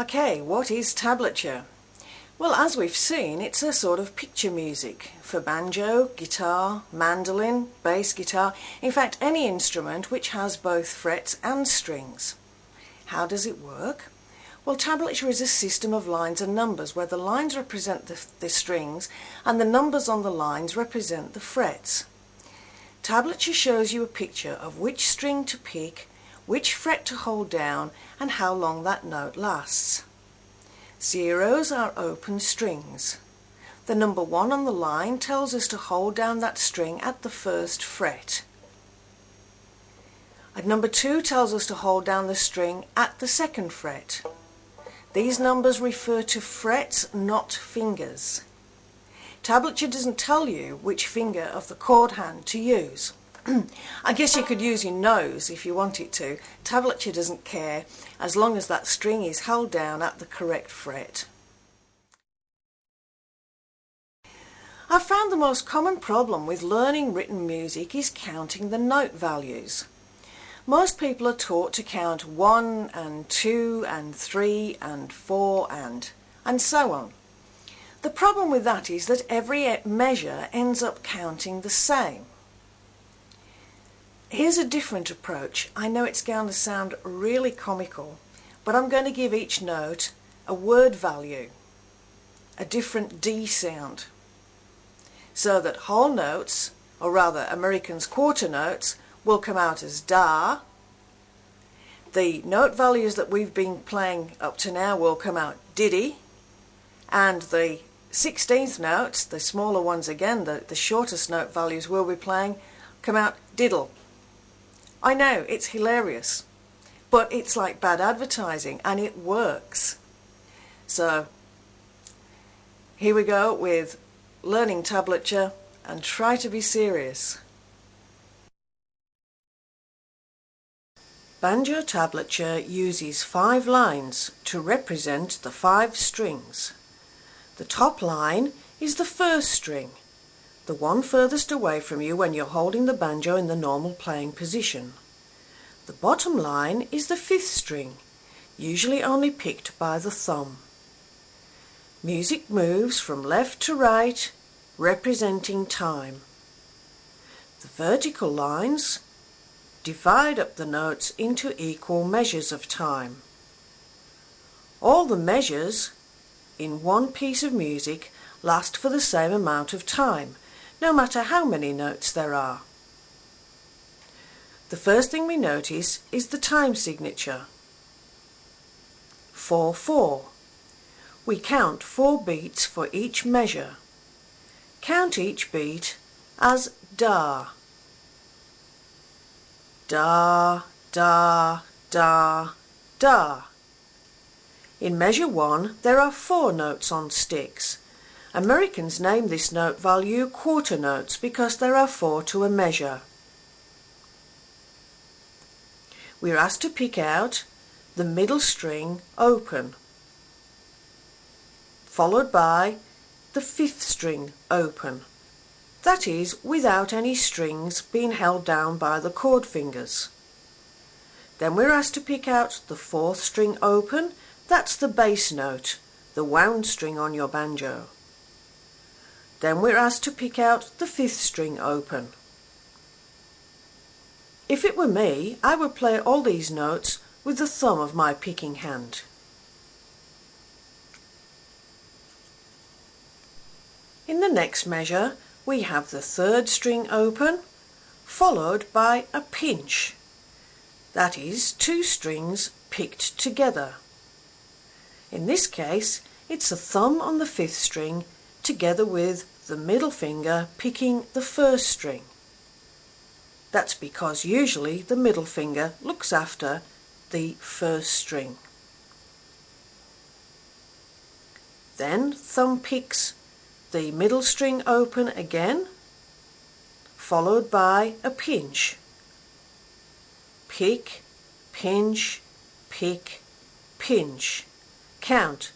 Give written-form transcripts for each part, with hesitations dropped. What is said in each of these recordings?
Okay, what is tablature? Well, as we've seen, it's a sort of picture music for banjo, guitar, mandolin, bass guitar, in fact any instrument which has both frets and strings. How does it work? Well, tablature is a system of lines and numbers where the lines represent the strings and the numbers on the lines represent the frets. Tablature shows you a picture of which string to pick, which fret to hold down, and how long that note lasts. Zeros are open strings. The number 1 on the line tells us to hold down that string at the first fret. And number 2 tells us to hold down the string at the second fret. These numbers refer to frets, not fingers. Tablature doesn't tell you which finger of the chord hand to use. I guess you could use your nose if you wanted to. Tablature doesn't care as long as that string is held down at the correct fret. I've found the most common problem with learning written music is counting the note values. Most people are taught to count 1 and 2 and 3 and 4 and so on. The problem with that is that every measure ends up counting the same. Here's a different approach. I know it's going to sound really comical, but I'm going to give each note a word value, a different D sound, so that whole notes, or rather Americans' quarter notes, will come out as da. The note values that we've been playing up to now will come out diddy, and the 16th notes, the smaller ones again, the shortest note values we'll be playing, come out diddle. I know, it's hilarious, but it's like bad advertising and it works. So here we go with learning tablature, and try to be serious. Banjo tablature uses 5 lines to represent the 5 strings. The top line is the first string, the one furthest away from you when you're holding the banjo in the normal playing position. The bottom line is the 5th string, usually only picked by the thumb. Music moves from left to right, representing time. The vertical lines divide up the notes into equal measures of time. All the measures in one piece of music last for the same amount of time, no matter how many notes there are. The first thing we notice is the time signature. 4/4. We count 4 beats for each measure. Count each beat as da. Da, da, da, da. In measure 1 there are 4 notes on sticks. Americans name this note value quarter notes because there are 4 to a measure. We are asked to pick out the middle string open, followed by the 5th string open. That is, without any strings being held down by the chord fingers. Then we're asked to pick out the 4th string open. That's the bass note, the wound string on your banjo. Then we're asked to pick out the 5th string open. If it were me, I would play all these notes with the thumb of my picking hand. In the next measure, we have the 3rd string open, followed by a pinch. That is, 2 strings picked together. In this case, it's a thumb on the 5th string together with the middle finger picking the 1st string. That's because usually the middle finger looks after the 1st string. Then thumb picks the middle string open again, followed by a pinch. Pick, pinch, pick, pinch. Count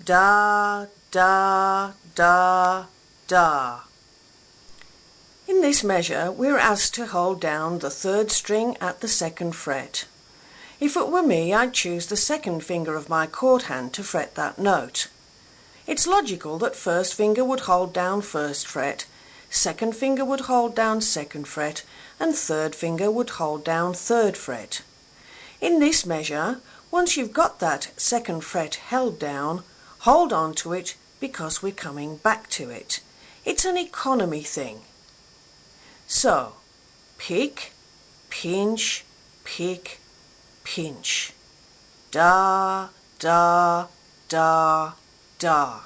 da, da, da, da. In this measure we're asked to hold down the 3rd string at the 2nd fret. If it were me, I'd choose the second finger of my chord hand to fret that note. It's logical that first finger would hold down first fret, second finger would hold down second fret, and third finger would hold down third fret. In this measure, once you've got that second fret held down, hold on to it because we're coming back to it. It's an economy thing. So, pick, pinch, pick, pinch. Da, da, da, da.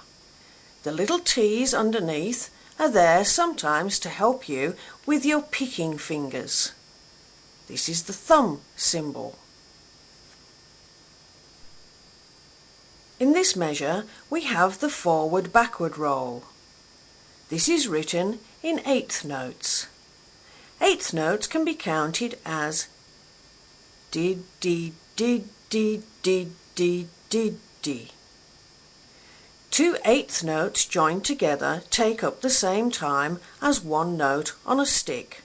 The little T's underneath are there sometimes to help you with your picking fingers. This is the thumb symbol. In this measure we have the forward-backward roll. This is written in eighth notes. Eighth notes can be counted as did, did, did, did, did, did, did, did. Two eighth notes joined together take up the same time as one note on a stick.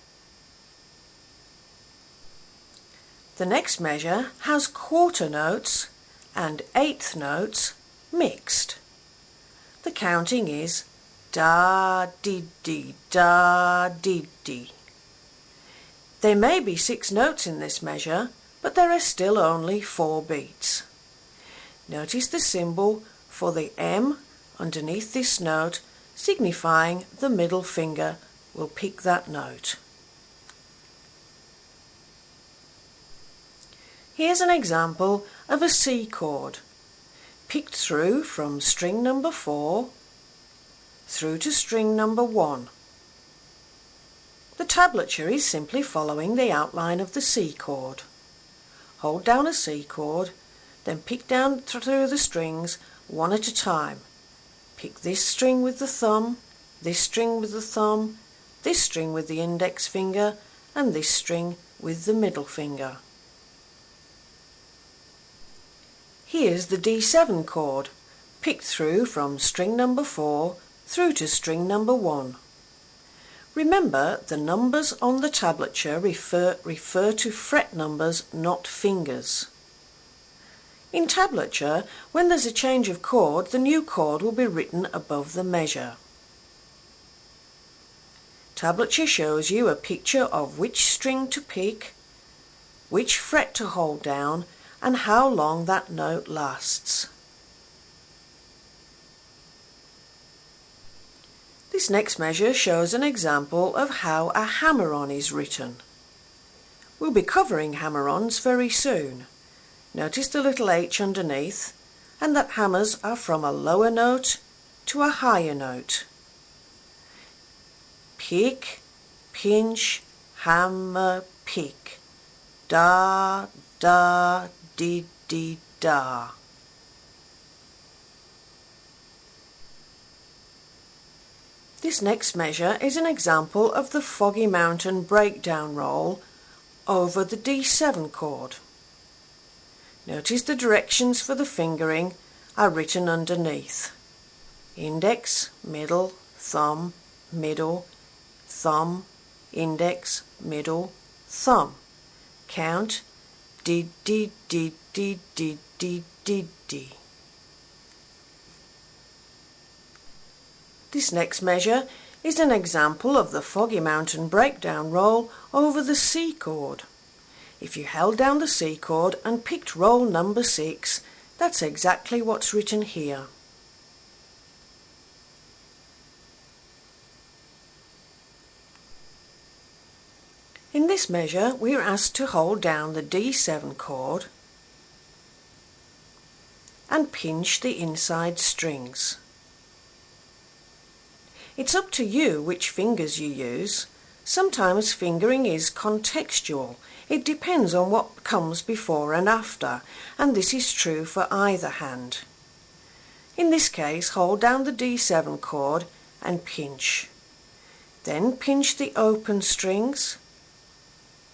The next measure has quarter notes and eighth notes mixed. The counting is da, did, dee, da, did, dee. There may be 6 notes in this measure, but there are still only 4 beats. Notice the symbol for the M underneath this note, signifying the middle finger will pick that note. Here's an example of a C chord, picked through from string number 4 through to string number 1. The tablature is simply following the outline of the C chord. Hold down a C chord, then pick down through the strings one at a time. Pick this string with the thumb, this string with the thumb, this string with the index finger, and this string with the middle finger. Here's the D7 chord, picked through from string number 4 through to string number 1. Remember, the numbers on the tablature refer to fret numbers, not fingers. In tablature, when there's a change of chord, the new chord will be written above the measure. Tablature shows you a picture of which string to pick, which fret to hold down, and how long that note lasts. This next measure shows an example of how a hammer-on is written. We'll be covering hammer-ons very soon. Notice the little H underneath, and that hammers are from a lower note to a higher note. Pick, pinch, hammer, pick. Da, da, dee, dee, da. This next measure is an example of the Foggy Mountain breakdown roll over the D7 chord. Notice the directions for the fingering are written underneath. Index, middle, thumb, middle, thumb, index, middle, thumb. Count did, did, did, did, did, did, did, did. This next measure is an example of the Foggy Mountain breakdown roll over the C chord. If you held down the C chord and picked roll number 6, that's exactly what's written here. In this measure, we are asked to hold down the D7 chord and pinch the inside strings. It's up to you which fingers you use. Sometimes fingering is contextual. It depends on what comes before and after, and this is true for either hand. In this case, hold down the D7 chord and pinch. Then pinch the open strings,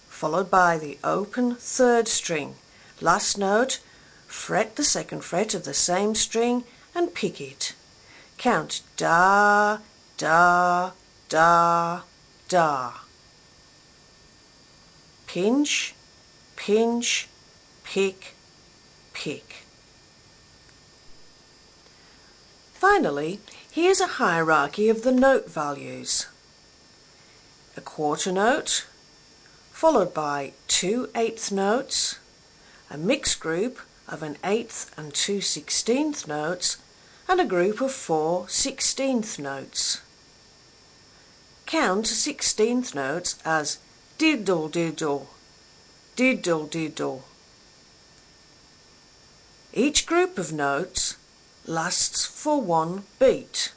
followed by the open third string. Last note, fret the second fret of the same string and pick it. Count da, da, da, da. Pinch, pinch, pick, pick. Finally, here's a hierarchy of the note values. A quarter note, followed by 2 eighth notes, a mixed group of an eighth and 2 16th notes, and a group of 4 16th notes. Count 16th notes as diddle diddle, diddle diddle. Each group of notes lasts for 1 beat.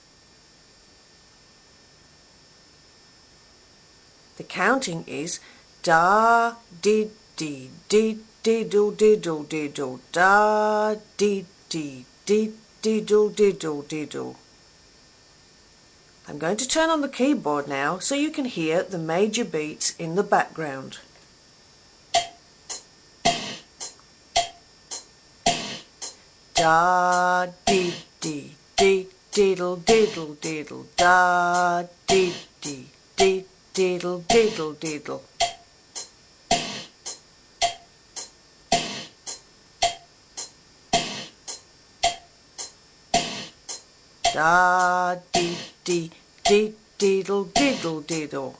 The counting is da did dee did diddle diddle diddle da did dee did diddle diddle diddle. I'm going to turn on the keyboard now so you can hear the major beats in the background. Da dee dee dee diddle diddle diddle da dee dee dee diddle diddle diddle. Da dee dee dee diddle diddle diddle.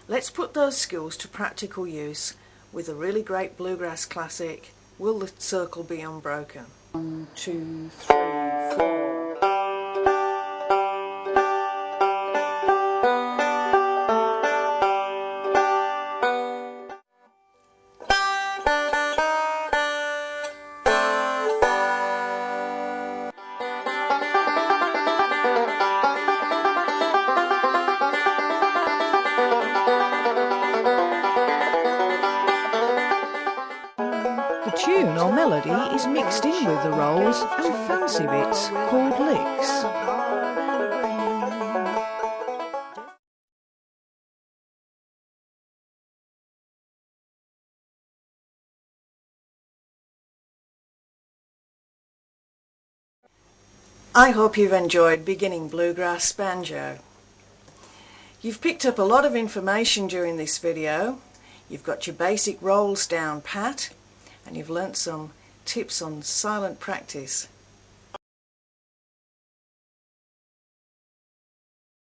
Let's put those skills to practical use with a really great bluegrass classic, Will the Circle Be Unbroken? 1, 2, 3, 4. The tune or melody is mixed in with the rolls and fancy bits called licks. I hope you've enjoyed beginning bluegrass banjo. You've picked up a lot of information during this video. You've got your basic rolls down pat, and you've learnt some tips on silent practice.